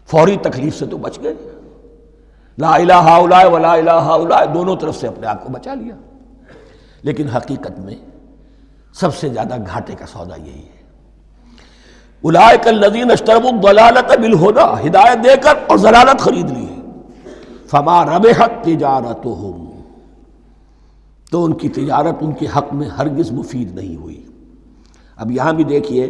فوری تکلیف سے تو بچ گئے، لا الہ الا ولا الہ الا، دونوں طرف سے اپنے آپ کو بچا لیا۔ لیکن حقیقت میں سب سے زیادہ گھاٹے کا سودا یہی ہے۔ اولئک الذین اشتروا الضلالۃ بالہدی، ہدایت دے کر اور ضلالت خرید لی ہے، فما ربحت تجارتہم، تو ان کی تجارت ان کے حق میں ہرگز مفید نہیں ہوئی۔ اب یہاں بھی دیکھیے،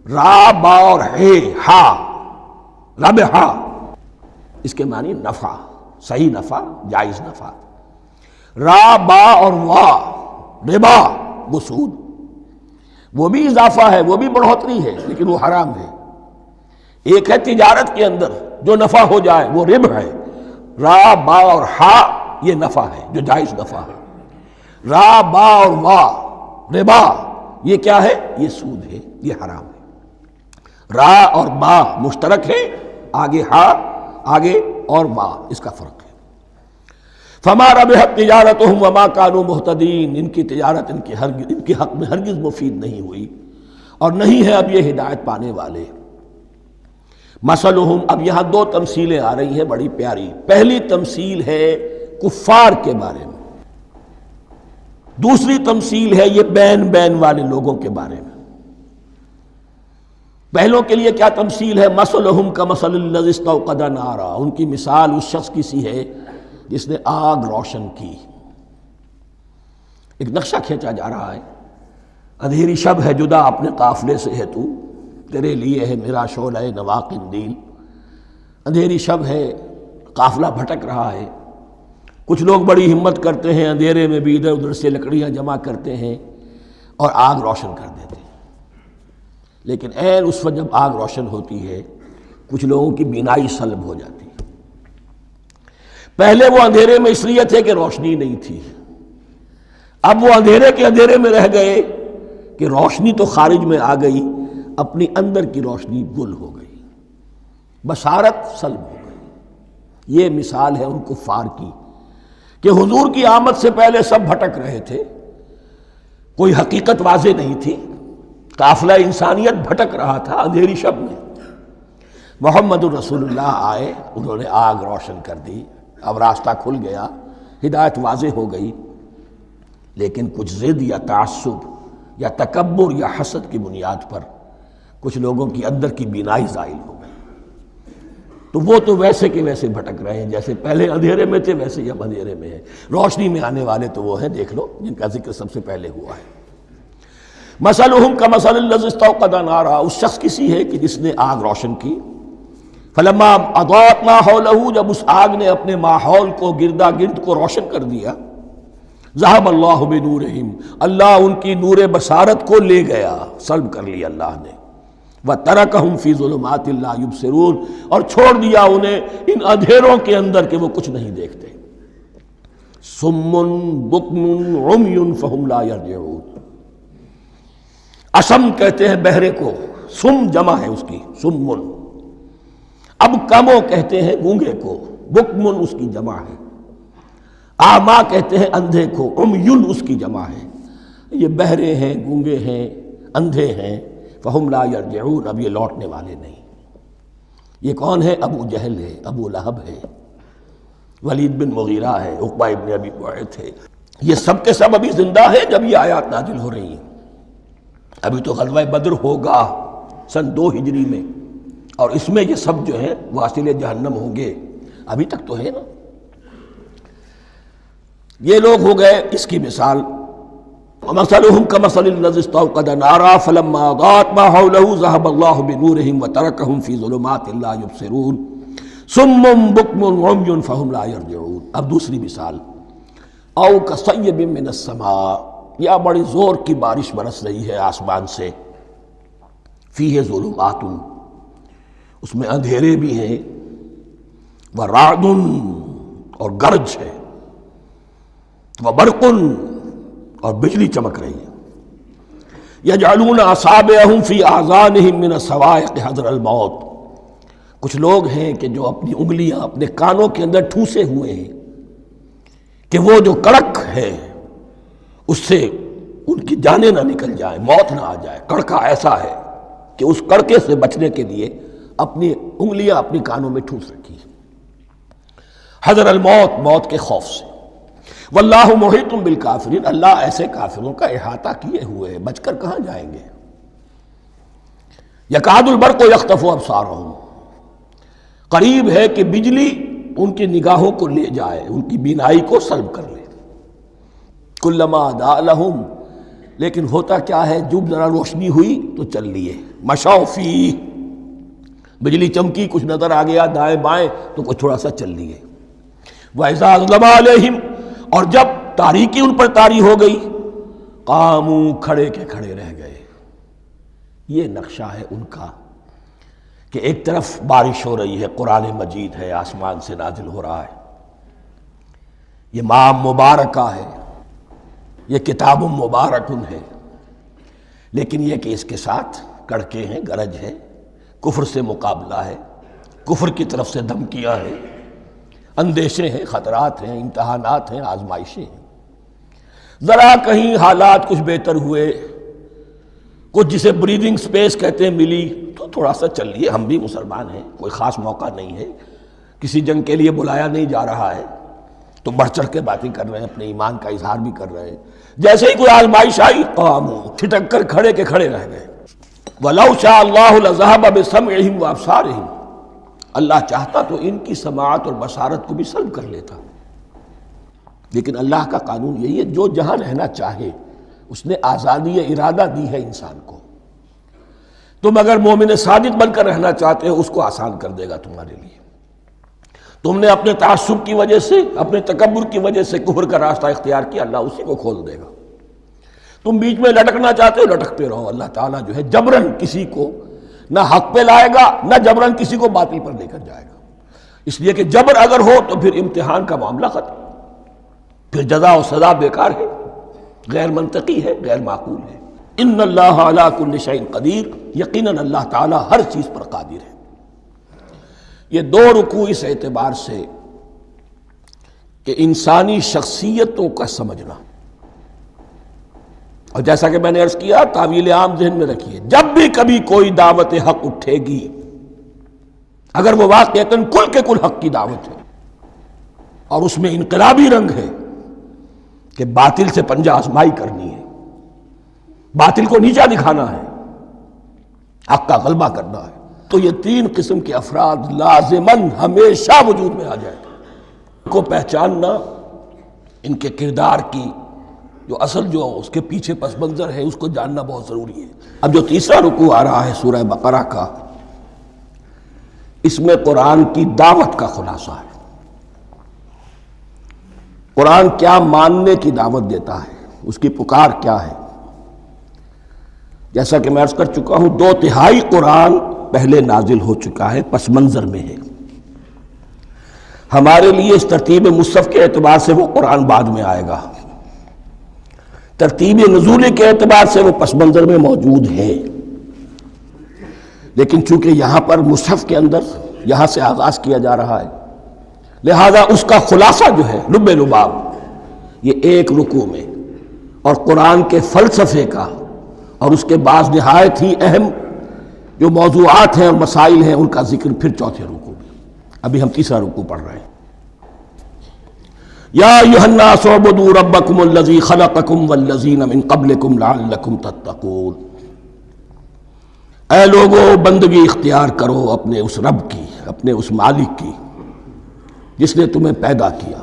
را با اور ہے ہا، ربحا، اس کے معنی نفع، صحیح نفع، جائز نفع۔ را با اور وا، ربا، وہ سود، وہ بھی اضافہ ہے، وہ بھی بڑھوتری ہے، لیکن وہ حرام ہے۔ ایک ہے تجارت کے اندر جو نفع ہو جائے وہ ربح ہے، را با اور ہا یہ نفع ہے جو جائز نفع ہے۔ را با اور وا، ربا، یہ کیا ہے؟ یہ سود ہے، یہ حرام ہے۔ را اور با مشترک ہے، آگے ہا، آگے اور با، اس کا فرق ہے۔ فما ربحت تجارتہم وما کانوا مہتدین، ان کی تجارت ان کے حق میں ہرگز مفید نہیں ہوئی اور نہیں ہے اب یہ ہدایت پانے والے۔ مثلہم، اب یہاں دو تمثیلیں آ رہی ہیں بڑی پیاری۔ پہلی تمثیل ہے کفار کے بارے میں، دوسری تمثیل ہے یہ بین والے لوگوں کے بارے میں۔ پہلوں کے لیے کیا تمثیل ہے؟ مثلہم کمثل الذی استوقد نارا، ان کی مثال اس شخص کی سی ہے جس نے آگ روشن کی۔ ایک نقشہ کھینچا جا رہا ہے، اندھیری شب ہے جدا اپنے قافلے سے ہے تو، تیرے لیے ہے میرا شعلہ نوا قندیل۔ اندھیری شب ہے، قافلہ بھٹک رہا ہے، کچھ لوگ بڑی ہمت کرتے ہیں، اندھیرے میں بھی ادھر ادھر سے لکڑیاں جمع کرتے ہیں اور آگ روشن کر دیتے ہیں۔ لیکن عین اس وقت جب آگ روشن ہوتی ہے کچھ لوگوں کی بینائی سلب ہو جاتی ہے۔ پہلے وہ اندھیرے میں اس لیے تھے کہ روشنی نہیں تھی، اب وہ اندھیرے کے اندھیرے میں رہ گئے کہ روشنی تو خارج میں آ گئی، اپنی اندر کی روشنی گل ہو گئی، بصارت سلب ہو گئی۔ یہ مثال ہے ان کفار کی کہ حضور کی آمد سے پہلے سب بھٹک رہے تھے، کوئی حقیقت واضح نہیں تھی، قافلہ انسانیت بھٹک رہا تھا اندھیری شب میں۔ محمد الرسول اللہ آئے، انہوں نے آگ روشن کر دی، اب راستہ کھل گیا، ہدایت واضح ہو گئی۔ لیکن کچھ ضد یا تعصب یا تکبر یا حسد کی بنیاد پر کچھ لوگوں کی اندر کی بینائی زائل ہو گئی، تو وہ تو ویسے کے ویسے بھٹک رہے ہیں، جیسے پہلے اندھیرے میں تھے ویسے ہی اب اندھیرے میں ہیں۔ روشنی میں آنے والے تو وہ ہیں، دیکھ لو جن کا ذکر سب سے پہلے ہوا ہے۔ مثلہم کمثل الذی استوقد نارا، اس شخص کی سی ہے کہ جس نے آگ روشن کی۔ فلما اضاءت ما حولہ، جب اس آگ نے اپنے ماحول کو، گردا گرد کو روشن کر دیا، ذہب اللہ بنورہم، اللہ ان کی نور بصارت کو لے گیا، سلب کر لیا اللہ نے۔ وترکہم فی ظلمات لا یبصرون، اور چھوڑ دیا انہیں ان اندھیروں کے اندر کہ وہ کچھ نہیں دیکھتے۔ صم بکم عمی فہم لا یرجعون، اسم کہتے ہیں بہرے کو، سم جمع ہے اس کی، سمن۔ اب کمو کہتے ہیں گونگے کو، بکمن اس کی جمع ہے۔ آما کہتے ہیں اندھے کو، عمیٌ اس کی جمع ہے۔ یہ بہرے ہیں، گونگے ہیں، اندھے ہیں، فہم لا یرجعون، اب یہ لوٹنے والے نہیں۔ یہ کون ہے؟ ابو جہل ہے، ابو لہب ہے، ولید بن مغیرہ ہے، عقبہ ابن ابی معیط ہے۔ یہ سب کے سب ابھی زندہ ہیں جب یہ آیات نازل ہو رہی ہیں۔ ابھی تو غزوہ بدر ہوگا سن 2 ہجری میں، اور اس میں یہ سب جو ہیں واصل جہنم ہوں گے، ابھی تک تو ہے نا۔ یہ لوگ ہو گئے اس کی مثال۔ وَمَثَلُهُمْ كَمَثَلِ الَّذِي اسْتَوْقَدَ نَارًا فَلَمَّا أَضَاءَتْ مَا حَوْلَهُ ذَهَبَ اللَّهُ بِنُورِهِمْ وَتَرَكَهُمْ فِي ظُلُمَاتٍ لَا يُبْصِرُونَ صُمٌّ بُكْمٌ عُمْيٌ فَهُمْ لَا يَرْجِعُونَ۔ اب دوسری مثال، أَوْ كَصَيِّبٍ مِّنَ السَّمَاءِ، یا بڑی زور کی بارش برس رہی ہے آسمان سے، فِيهِ ظُلُمَاتٌ، اس میں اندھیرے بھی ہیں، وَرَعْدٌ، اور گرج ہے، وَبَرْقٌ، اور بجلی چمک رہی ہے۔ یجعلون اصابعہم فی اذانہم من الصواعق حذر الموت، کچھ لوگ ہیں کہ جو اپنی انگلیاں اپنے کانوں کے اندر ٹھوسے ہوئے ہیں کہ وہ جو کڑک ہے اس سے ان کی جانیں نہ نکل جائیں، موت نہ آ جائے۔ کڑکا ایسا ہے کہ اس کڑکے سے بچنے کے لیے اپنی انگلیاں اپنی کانوں میں ٹھوس رکھی ہیں، حذر الموت، موت کے خوف سے۔ واللہ محیط بالکافرین، اللہ ایسے کافروں کا احاطہ کیے ہوئے ہے، بچ کر کہاں جائیں گے۔ یکاد البرق یخطف ابصارہم، قریب ہے کہ بجلی ان کی نگاہوں کو لے جائے، ان کی بینائی کو سلب کر لے۔ کلما اضاء لہم، لیکن ہوتا کیا ہے، جب ذرا روشنی ہوئی تو چل لیے، مشوا فیہ، بجلی چمکی، کچھ نظر آ گیا دائیں بائیں تو کچھ تھوڑا سا چل لیے۔ وَإِذَا أَظْلَمَ عَلَيْهِمْ، اور جب تاریکی ان پر طاری ہو گئی، قاموا، کھڑے کے کھڑے رہ گئے۔ یہ نقشہ ہے ان کا کہ ایک طرف بارش ہو رہی ہے، قرآن مجید ہے، آسمان سے نازل ہو رہا ہے، یہ ماہ مبارکہ ہے، یہ کتاب مبارک ہے، لیکن یہ کہ اس کے ساتھ کڑکے ہیں، گرج ہے، کفر سے مقابلہ ہے، کفر کی طرف سے دھمکیاں ہیں، اندیشے ہیں، خطرات ہیں، امتحانات ہیں، آزمائشیں ہیں۔ ذرا کہیں حالات کچھ بہتر ہوئے، کچھ جسے بریدنگ سپیس کہتے ہیں ملی، تو تھوڑا سا چل لیے، ہم بھی مسلمان ہیں، کوئی خاص موقع نہیں ہے، کسی جنگ کے لیے بلایا نہیں جا رہا ہے، تو بڑھ چڑھ کے باتیں کر رہے ہیں، اپنے ایمان کا اظہار بھی کر رہے ہیں۔ جیسے ہی کوئی آزمائش آئی، قاموا، چھٹک کر کھڑے کے کھڑے رہ گئے۔ وَلَوْ شَاءَ اللَّهُ لَذَهَبَ بِسَمْعِهِمْ وَأَبْصَارِهِمْ، اللہ چاہتا تو ان کی سماعت اور بصارت کو بھی سلب کر لیتا، لیکن اللہ کا قانون یہی ہے، جو جہاں رہنا چاہے اس نے آزادی ارادہ دی ہے انسان کو۔ تم اگر مومن صادق بن کر رہنا چاہتے ہو، اس کو آسان کر دے گا تمہارے لیے۔ تم نے اپنے تعصب کی وجہ سے، اپنے تکبر کی وجہ سے کفر کا راستہ اختیار کیا، اللہ اسی کو کھول دے گا۔ تم بیچ میں لٹکنا چاہتے ہو، لٹکتے رہو، اللہ تعالیٰ جو ہے جبرن کسی کو نہ حق پہ لائے گا، نہ جبرن کسی کو باطل پر لے کر جائے گا، اس لیے کہ جبر اگر ہو تو پھر امتحان کا معاملہ ختم، پھر جزا و سزا بیکار ہے، غیر منطقی ہے، غیر معقول ہے۔ ان اللہ علی کل شیء قدیر، یقیناً اللہ تعالیٰ ہر چیز پر قادر ہے۔ یہ دو رکوع اس اعتبار سے کہ انسانی شخصیتوں کا سمجھنا، اور جیسا کہ میں نے عرض کیا، تعویل عام ذہن میں رکھیے، جب بھی کبھی کوئی دعوت حق اٹھے گی، اگر وہ واقعتاً کل کے کل حق کی دعوت ہے اور اس میں انقلابی رنگ ہے کہ باطل سے پنجہ آزمائی کرنی ہے، باطل کو نیچا دکھانا ہے، حق کا غلبہ کرنا ہے، تو یہ تین قسم کے افراد لازماً ہمیشہ وجود میں آ جائیں۔ ان کو پہچاننا، ان کے کردار کی جو اصل جو اس کے پیچھے پس منظر ہے، اس کو جاننا بہت ضروری ہے۔ اب جو تیسرا رکوع آ رہا ہے سورہ بقرہ کا، اس میں قرآن کی دعوت کا خلاصہ ہے۔ قرآن کیا ماننے کی دعوت دیتا ہے، اس کی پکار کیا ہے۔ جیسا کہ میں عرض کر چکا ہوں، 2/3 قرآن پہلے نازل ہو چکا ہے، پس منظر میں ہے۔ ہمارے لیے اس ترتیب مصحف کے اعتبار سے وہ قرآن بعد میں آئے گا، ترتیب نزول کے اعتبار سے وہ پس منظر میں موجود ہے، لیکن چونکہ یہاں پر مصحف کے اندر یہاں سے آغاز کیا جا رہا ہے، لہذا اس کا خلاصہ جو ہے لب لباب یہ ایک رکوع میں، اور قرآن کے فلسفے کا اور اس کے بعض نہایت ہی اہم جو موضوعات ہیں اور مسائل ہیں، ان کا ذکر پھر چوتھے رکوع میں۔ ابھی ہم تیسرا رکوع پڑھ رہے ہیں۔ یا ایھا الناس اعبدوا ربکم الذی خلقکم والذین من قبلکم لعلکم تتقون، اے لوگو بندگی اختیار کرو اپنے اس رب کی، اپنے اس مالک کی جس نے تمہیں پیدا کیا،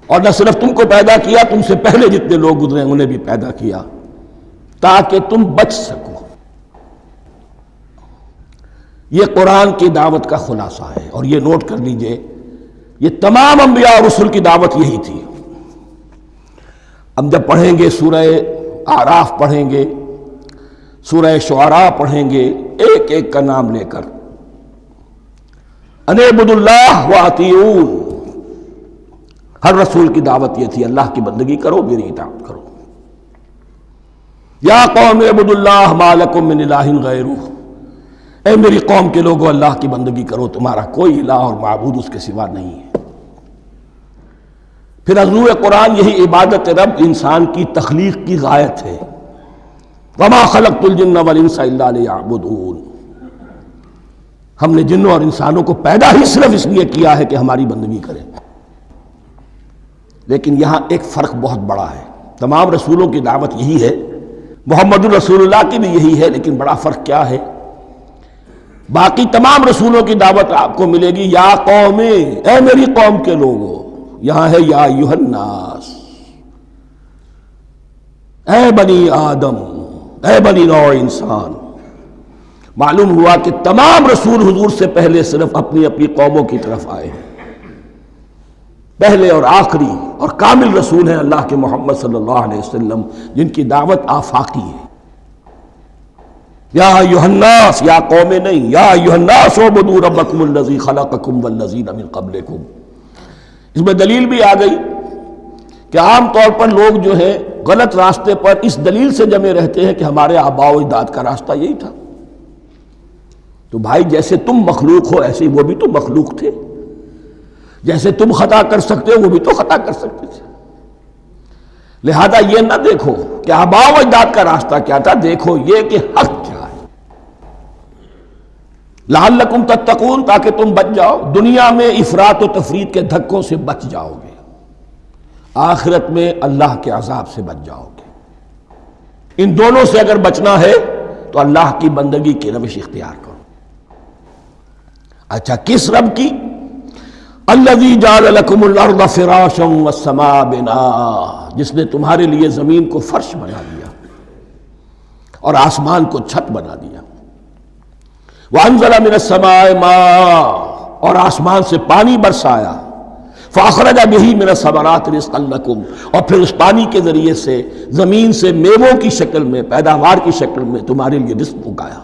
اور نہ صرف تم کو پیدا کیا، تم سے پہلے جتنے لوگ گزرے انہیں بھی پیدا کیا تاکہ تم بچ سکو۔ یہ قرآن کی دعوت کا خلاصہ ہے، اور یہ نوٹ کر لیجئے، یہ تمام انبیاء اور رسل کی دعوت یہی تھی۔ ہم جب پڑھیں گے سورہ اعراف پڑھیں گے، سورہ شعراء پڑھیں گے، ایک ایک کا نام لے کر، ان اعبدوا اللہ واطیعون، ہر رسول کی دعوت یہ تھی، اللہ کی بندگی کرو، میری اطاعت کرو۔ یا قوم اعبدوا اللہ ما لکم من الہ غیرہ، اے میری قوم کے لوگوں اللہ کی بندگی کرو، تمہارا کوئی الہ اور معبود اس کے سوا نہیں ہے۔ پھر عضو قرآن یہی عبادت رب انسان کی تخلیق کی غایت ہے، وما خلقت الجن والانس الا لیعبدون، ہم نے جنوں اور انسانوں کو پیدا ہی صرف اس لیے کیا ہے کہ ہماری بندگی کریں. لیکن یہاں ایک فرق بہت بڑا ہے. تمام رسولوں کی دعوت یہی ہے، محمد الرسول اللہ کی بھی یہی ہے، لیکن بڑا فرق کیا ہے؟ باقی تمام رسولوں کی دعوت آپ کو ملے گی یا قوم، اے میری قوم کے لوگوں. یہاں ہے یا ایھا الناس، اے بنی آدم، اے بنی نوع انسان. معلوم ہوا کہ تمام رسول حضور سے پہلے صرف اپنی اپنی قوموں کی طرف آئے ہیں. پہلے اور آخری اور کامل رسول ہیں اللہ کے محمد صلی اللہ علیہ وسلم، جن کی دعوت آفاقی ہے. یا ایھا الناس، یا قوم نہیں، یا ایھا الناس اعبدوا ربکم الذی خلقکم والذین من قبلکم. اس میں دلیل بھی آ گئی کہ عام طور پر لوگ جو ہے غلط راستے پر اس دلیل سے جمے رہتے ہیں کہ ہمارے آباء و اجداد کا راستہ یہی تھا. تو بھائی جیسے تم مخلوق ہو ایسے ہی وہ بھی تو مخلوق تھے، جیسے تم خطا کر سکتے ہو وہ بھی تو خطا کر سکتے تھے. لہذا یہ نہ دیکھو کہ آباء و اجداد کا راستہ کیا تھا، دیکھو یہ کہ حق کیا ہے. لعلکم تتقون، تاکہ تم بچ جاؤ، دنیا میں افراط و تفریط کے دھکوں سے بچ جاؤ گے، آخرت میں اللہ کے عذاب سے بچ جاؤ گے. ان دونوں سے اگر بچنا ہے تو اللہ کی بندگی کی روش اختیار کرو. اچھا کس رب کی؟ الذی جعل لکم الارض فراشا والسماء بناء، جس نے تمہارے لیے زمین کو فرش بنا دیا اور آسمان کو چھت بنا دیا. وانزل من السماء ماء، اور آسمان سے پانی برسایا. فاخرج بہ من الثمرات رزقا لکم، اور پھر اس پانی کے ذریعے سے زمین سے میووں کی شکل میں، پیداوار کی شکل میں تمہارے لیے رزق اگایا.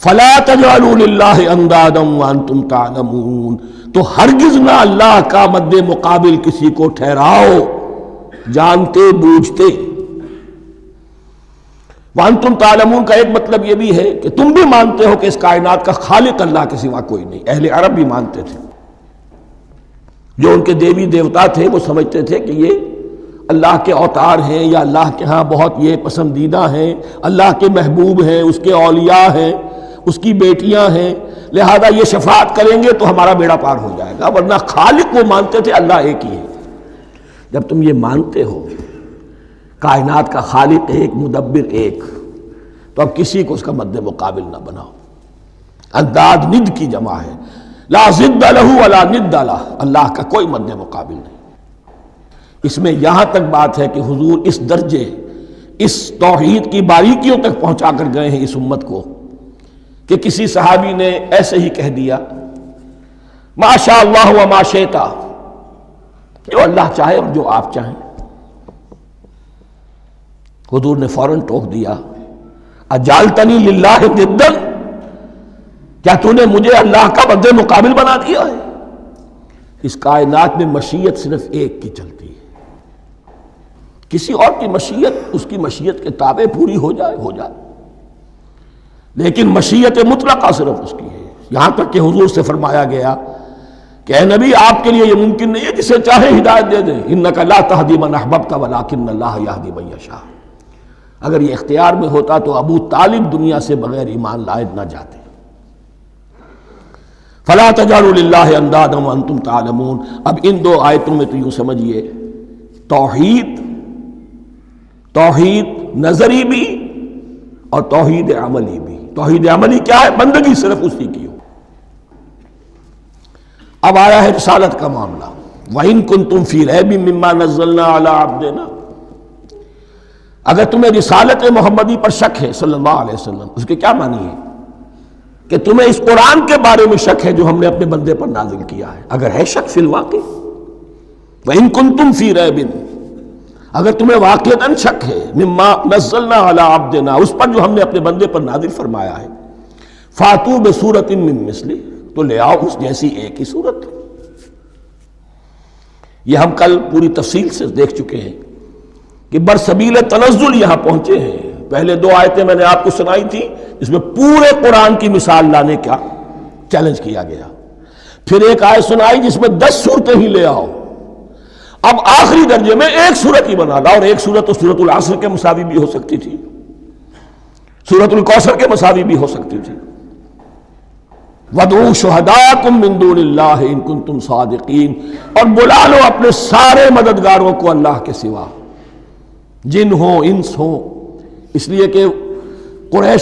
فلا تجعلوا للہ اندادا وانتم تعلمون، تو ہرگز نہ اللہ کا مد مقابل کسی کو ٹھہراؤ جانتے بوجھتے. وانتم تعلمون کا ایک مطلب یہ بھی ہے کہ تم بھی مانتے ہو کہ اس کائنات کا خالق اللہ کے سوا کوئی نہیں. اہل عرب بھی مانتے تھے، جو ان کے دیوی دیوتا تھے وہ سمجھتے تھے کہ یہ اللہ کے اوتار ہیں یا اللہ کے ہاں بہت یہ پسندیدہ ہیں، اللہ کے محبوب ہیں، اس کے اولیاء ہیں، اس کی بیٹیاں ہیں، لہذا یہ شفاعت کریں گے تو ہمارا بیڑا پار ہو جائے گا. ورنہ خالق وہ مانتے تھے اللہ ایک ہی ہے. جب تم یہ مانتے ہو کائنات کا خالق ایک، مدبر ایک، تو اب کسی کو اس کا مد مقابل نہ بناؤ. انداد ند کی جمع ہے، لا ضد لہ ولا ند لہ، اللہ کا کوئی مد مقابل نہیں. اس میں یہاں تک بات ہے کہ حضور اس درجے، اس توحید کی باریکیوں تک پہنچا کر گئے ہیں اس امت کو کہ کسی صحابی نے ایسے ہی کہہ دیا ما شاء اللہ و ما شئت، جو اللہ چاہے اور جو آپ چاہیں. حضور نے فوراً ٹوک دیا اجعلتنی للہ ندا، کیا تو نے مجھے اللہ کا مد مقابل بنا دیا ہے؟ اس کائنات میں مشیت صرف ایک کی چلتی ہے، کسی اور کی مشیت اس کی مشیت کے تابع پوری ہو جائے ہو جائے، لیکن مشیت مطلقہ صرف اس کی ہے. یہاں تک کہ حضور سے فرمایا گیا کہ اے نبی آپ کے لیے یہ ممکن نہیں ہے جسے چاہے ہدایت دے دیں، انک لا تہدی من احببت ولکن اللہ یہدی من یشاء. اگر یہ اختیار میں ہوتا تو ابو طالب دنیا سے بغیر ایمان لائے نہ جاتے. فلا تجعلوا للہ اندادا وانتم تعلمون. اب ان دو آیتوں میں تو یوں سمجھیے توحید نظری بھی اور توحید عملی بھی. توحید عملی کیا ہے؟ بندگی صرف اسی کی ہو. اب آیا ہے رسالت کا معاملہ. وَإِن كُنتُمْ فِي رَيْبٍ مِّمَّا نَزَّلْنَا عَلَىٰ عَبْدِنَا، اگر تمہیں رسالت محمدی پر شک ہے صلی اللہ علیہ وسلم، اس کے کیا معنی ہے؟ کہ تمہیں اس قرآن کے بارے میں شک ہے جو ہم نے اپنے بندے پر نازل کیا ہے. اگر ہے شک فی الواقع، وَإِن كُنتُمْ فِي رَيْبٍ، اگر تمہیں واقعتاً شک ہے مما نزلنا علی عبدنا، اس پر جو ہم نے اپنے بندے پر نازل فرمایا ہے، فاتو بسورۃ من مثلہ، تو لے آؤ اس جیسی ایک ہی صورت. یہ ہم کل پوری تفصیل سے دیکھ چکے ہیں کہ برسبیل تنزل یہاں پہنچے ہیں. پہلے دو آیتیں میں نے آپ کو سنائی تھی جس میں پورے قرآن کی مثال لانے کا چیلنج کیا گیا. پھر ایک آیت سنائی جس میں 10 صورتیں ہی لے آؤ. اب آخری درجے میں ایک صورت ہی بنا لا، اور ایک صورت تو سورۃ العصر کے مساوی بھی ہو سکتی تھی، سورۃ الکوثر کے مساوی بھی ہو سکتی تھی. وَادْعُوا شُهَدَاءَكُم مِّن دُونِ اللَّهِ إِن كُنتُمْ صَادِقِينَ، اور بلا لو اپنے سارے مددگاروں کو اللہ کے سوا، جن ہوں انس ہوں، اس لیے کہ قریش